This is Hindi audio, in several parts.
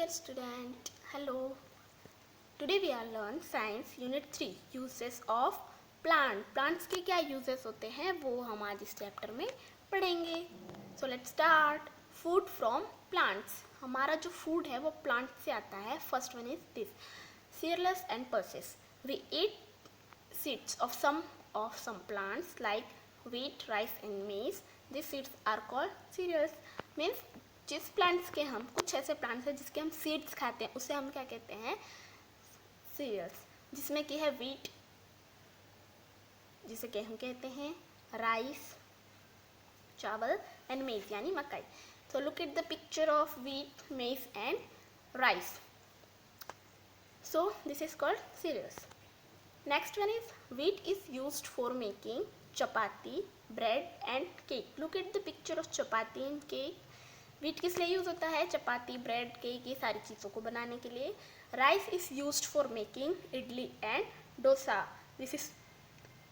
dear student, hello. Today we are learn science unit 3 uses of plant. Plants के क्या uses होते हैं वो हम आज इस चैप्टर में पढ़ेंगे. So let's start. Food from plants. हमारा जो food है वो plant से आता है. First one is this, cereals and pulses. We eat seeds of some plants like wheat, rice and maize. These seeds are called cereals. Means जिस प्लांट्स के हम कुछ ऐसे प्लांट्स हैं जिसके हम सीड्स खाते हैं उसे हम क्या कहते हैं, सीरियल्स. जिसमें कि है वीट, जिसे कि हम कहते हैं राइस, चावल एंड मेज यानी मकई. So look at the picture of wheat, maize and rice. So this is called cereals. Next one is wheat is used for making chapati, bread and cake. Look at the picture of chapati and cake. Wheat किस लिए यूज़ होता है, चपाती, ब्रेड, केक, ये सारी चीज़ों को बनाने के लिए. Rice is used for making idli and dosa. This is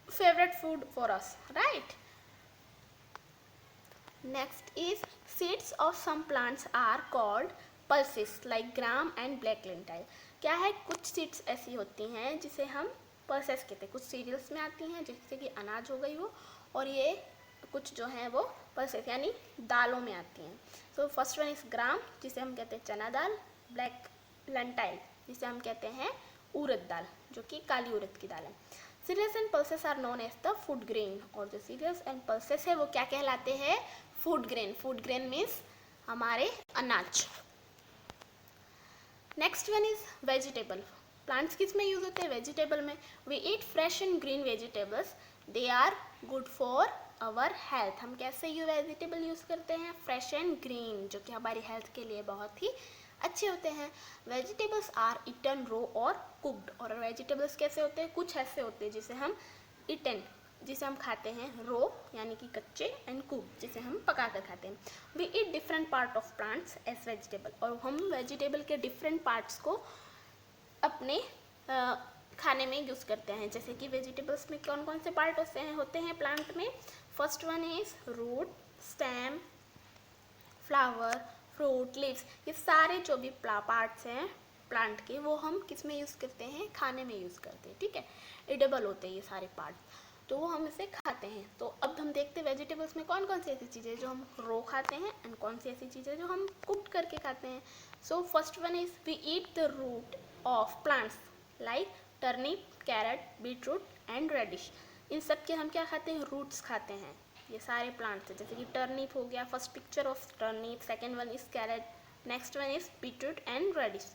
favourite food for us, right. Next is seeds of some plants are called pulses like gram and black lentil. क्या है, कुछ सीड्स ऐसी होती हैं जिसे हम पल्सेस कहते हैं. कुछ सीरियल्स में आती हैं जैसे कि अनाज हो गई वो, और ये कुछ जो हैं वो पल्सेस यानी दालों में आती हैं. So first one is gram जिसे हम कहते हैं चना दाल, ब्लैक लेंटाइल जिसे हम कहते हैं उड़द दाल जो कि काली उड़द की दाल है. Cereals and pulses are known as the food grain. और जो सीरियल्स एंड पल्सेस है वो क्या कहलाते हैं, food grain. Food grain means हमारे अनाज. Next one is vegetable. Plants किस में यूज होते हैं, वेजिटेबल में. We eat fresh and green vegetables. They are good for our health. हम कैसे ये वेजिटेबल यूज़ करते हैं, फ्रेश एंड ग्रीन, जो कि हमारी हेल्थ के लिए बहुत ही अच्छे होते हैं. वेजिटेबल्स आर ईटन रो और कुक्ड. और वेजिटेबल्स कैसे होते हैं, कुछ ऐसे होते हैं जिसे हम ईटन जिसे हम खाते हैं रो यानी कि कच्चे, एंड कुक्ड जिसे हम पका कर खाते हैं. We eat different part of plants as vegetable. और हम वेजिटेबल के डिफरेंट पार्ट्स को अपने खाने में यूज़ करते हैं. जैसे कि वेजिटेबल्स में कौन कौन से पार्ट होते हैं प्लांट में. First one is root, stem, flower, fruit, leaves. ये सारे जो भी पार्ट्स हैं प्लांट के वो हम किस में यूज़ करते हैं, खाने में यूज़ करते हैं. ठीक है, एडिबल होते हैं ये सारे पार्ट, तो वो हम इसे खाते हैं. तो अब हम देखते हैं वेजिटेबल्स में कौन कौन सी ऐसी चीज़ें जो हम रो खाते हैं एंड कौन सी ऐसी चीज़ें जो हम कुक करके खाते हैं. So first one is we eat the root of plants like turnip, carrot, beetroot and radish. इन सब के हम क्या खाते हैं, रूट्स खाते हैं. ये सारे प्लांट्स हैं. जैसे कि टर्निप हो गया, first picture of turnip, second one is carrot, next one is beetroot and radish.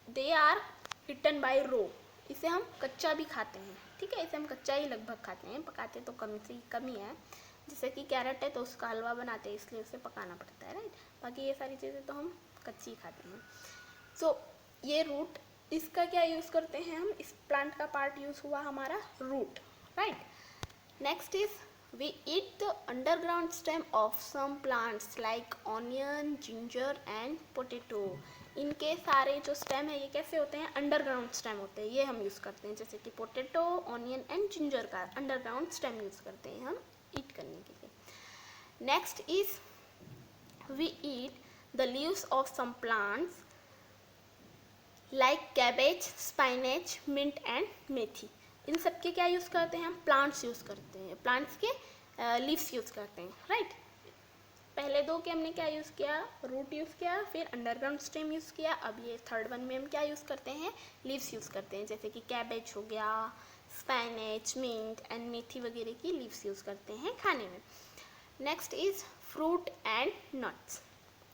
They are eaten by raw. इसे हम कच्चा भी खाते हैं. ठीक है, इसे हम कच्चा ही लगभग खाते हैं, पकाते तो कम ही है. जैसे कि कैरेट है तो उसका हलवा बनाते हैं इसलिए उसे पकाना पड़ता है, राइट. बाकी ये सारी चीज़ें तो हम कच्ची खाते हैं. सो ये रूट, इसका क्या यूज़ करते हैं हम, इस प्लांट का पार्ट यूज़ हुआ हमारा root, right. Next is we eat the underground stem of some plants like onion, ginger and potato. इनके सारे जो स्टेम है ये कैसे होते हैं, अंडरग्राउंड स्टेम होते हैं. ये हम यूज़ करते हैं. जैसे कि पोटैटो, ऑनियन एंड जिंजर का अंडरग्राउंड स्टेम यूज़ करते हैं हम ईट करने के लिए. Next is we eat the leaves of some plants like cabbage, spinach, mint and methi. इन सब के क्या यूज़ करते हैं हम, प्लांट्स यूज़ करते हैं. प्लांट्स के लीव्स यूज़ करते हैं, राइट. पहले दो के हमने क्या यूज़ किया, रूट यूज़ किया, फिर अंडरग्राउंड स्टेम यूज़ किया. अब ये थर्ड वन में हम क्या यूज़ करते हैं, लीव्स यूज़ करते हैं. जैसे कि कैबेज हो गया, स्पाइनेच, मिंट एंड मेथी वगैरह की लीव्स यूज़ करते हैं खाने में. Next is fruit and nuts.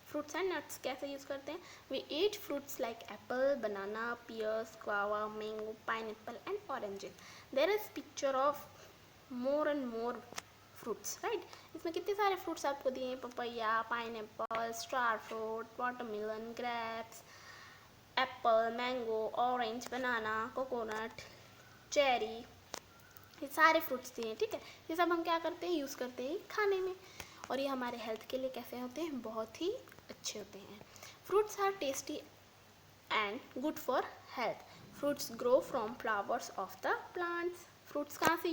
Fruits and nuts कैसे यूज़ करते हैं, we eat fruits like apple, banana, pears, guava, mango, pineapple and oranges. There is picture of more and more fruits, right. इसमें कितने सारे फ्रूट्स आपको दिए हैं, papaya, pineapple, star fruit, watermelon, grapes, apple, mango, orange, banana, coconut, cherry, ये सारे फ्रूट्स दिए हैं. ठीक है, ये सब हम क्या करते हैं, यूज़ करते हैं खाने में. और ये हमारे हेल्थ के लिए कैसे होते हैं, बहुत ही अच्छे होते हैं. Fruits are tasty and good for health. Fruits grow from flowers of the plants. Fruits कहाँ से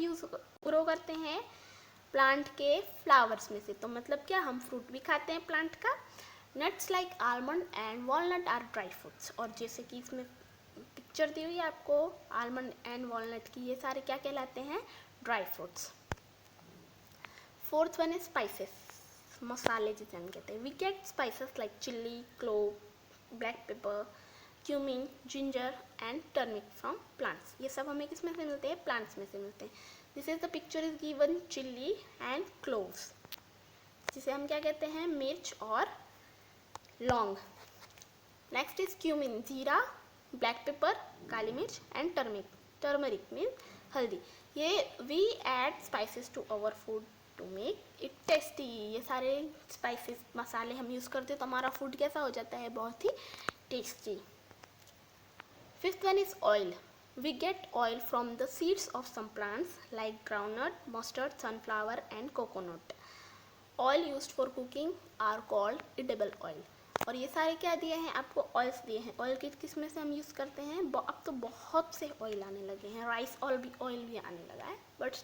ग्रो करते हैं, प्लांट के फ्लावर्स में से. तो मतलब क्या, हम फ्रूट भी खाते हैं प्लांट का nuts like almond and walnut are dry fruits, और जैसे कि इसमें पिक्चर दी हुई है आपको आलमंड एंड वॉलनट की, ये सारे क्या कहलाते हैं? Dry fruits. Fourth one is spices, मसाले जिसे हम कहते हैं। We get spices like chilli, clove, black pepper, cumin, ginger and turmeric from plants. ये सब हमें किस में से मिलते हैं? प्लांट्स में से मिलते हैं। This is the picture is given chilli and cloves, जिसे हम क्या कहते हैं? मिर्च और लौंग। नेक्स्ट इज क्यूमिन, जीरा, ब्लैक पेपर, काली मिर्च एंड टर्मरिक मीन हल्दी। ये we add spices to our food to make it tasty. ये सारे स्पाइसेस मसाले हम यूज़ करते हैं तो हमारा फूड कैसा हो जाता है? बहुत ही tasty. Fifth one is oil. We get oil from the seeds of some plants like groundnut, mustard, sunflower and coconut. Oil used for cooking are called edible oil. और ये सारे क्या दिए हैं आपको? ऑयल्स दिए हैं। ऑयल किस में से हम यूज़ करते हैं? अब तो बहुत से ऑयल आने लगे हैं, राइस ऑयल भी आने लगा है, बट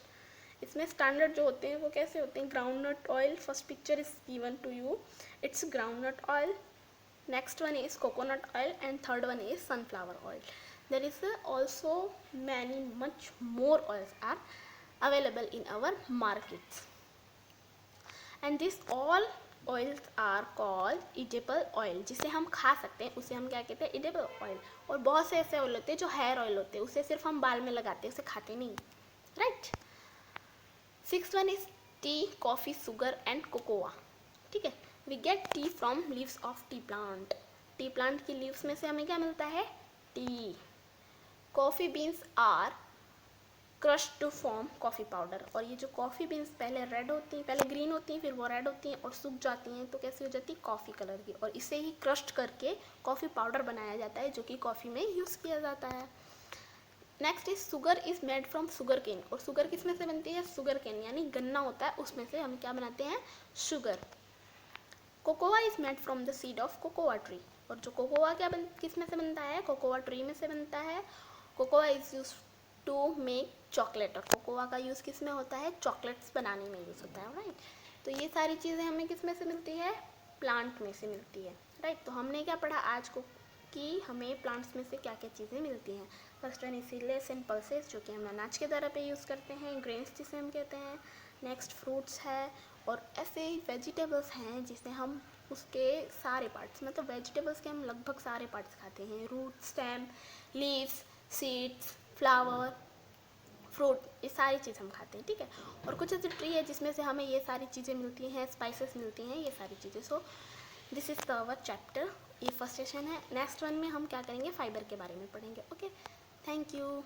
इसमें स्टैंडर्ड जो होते हैं वो कैसे होते हैं? Groundnut oil, first picture is given to you, it's groundnut oil. Next one is coconut oil and third one is sunflower oil. There is also much more oils are available in our markets, and these all oils are called edible oil. जिसे हम खा सकते हैं उसे हम क्या कहते हैं? edible oil. और बहुत से ऐसे ऑयल होते हैं जो हेयर ऑयल होते हैं, उसे सिर्फ हम बाल में लगाते हैं, उसे खाते नहीं, right? Sixth one is tea, coffee, sugar and cocoa. ठीक है, we get tea from leaves of tea plant. Tea plant की लीव्स में से हमें क्या मिलता है? Tea. Coffee beans are crushed to form coffee powder. और ये जो कॉफ़ी बीन्स पहले रेड होती हैं, पहले ग्रीन होती हैं, फिर वो रेड होती हैं और सूख जाती हैं तो कैसी हो जाती है? कॉफ़ी कलर की. और इसे ही क्रश्ड करके कॉफ़ी पाउडर बनाया जाता है जो कि कॉफ़ी में यूज़ किया जाता है. Next is sugar is made from sugar cane. और शुगर किस में से बनती है? शुगर केन यानी गन्ना होता है, उसमें से हम क्या बनाते हैं? Sugar. Cocoa is made from the seed of cocoa tree. और जो कोकोआ किस में से बनता है? कोकोआ ट्री में से बनता है. Cocoa is use to make chocolate. और कोकोआ का यूज़ किस में होता है? चॉकलेट्स बनाने में यूज़ होता है, राइट? तो ये सारी चीज़ें हमें किस में से मिलती है? प्लांट में से मिलती है, राइट? तो हमने क्या पढ़ा आज को कि हमें प्लांट्स में से क्या क्या चीज़ें मिलती हैं. First one seedless and pulses, जो कि हम अनाज के तरह पे यूज़ करते हैं. ग्रेन्स जिसे हम कहते हैं. नेक्स्ट फ्रूट्स है, और ऐसे ही वेजिटेबल्स हैं जिसे हम उसके सारे पार्ट्स, मतलब वेजिटेबल्स के हम लगभग सारे पार्ट्स खाते हैं. Root, stem, leaves, seeds, flower, fruit, ये सारी चीज़ हम खाते हैं, ठीक है? और कुछ ऐसे ट्री है जिसमें से हमें ये सारी चीज़ें मिलती हैं, स्पाइसेस मिलती हैं, ये सारी चीज़ें. So this is the our chapter. ये फर्स्ट सेशन है. नेक्स्ट वन में हम क्या करेंगे? फाइबर के बारे में पढ़ेंगे. Okay, thank you.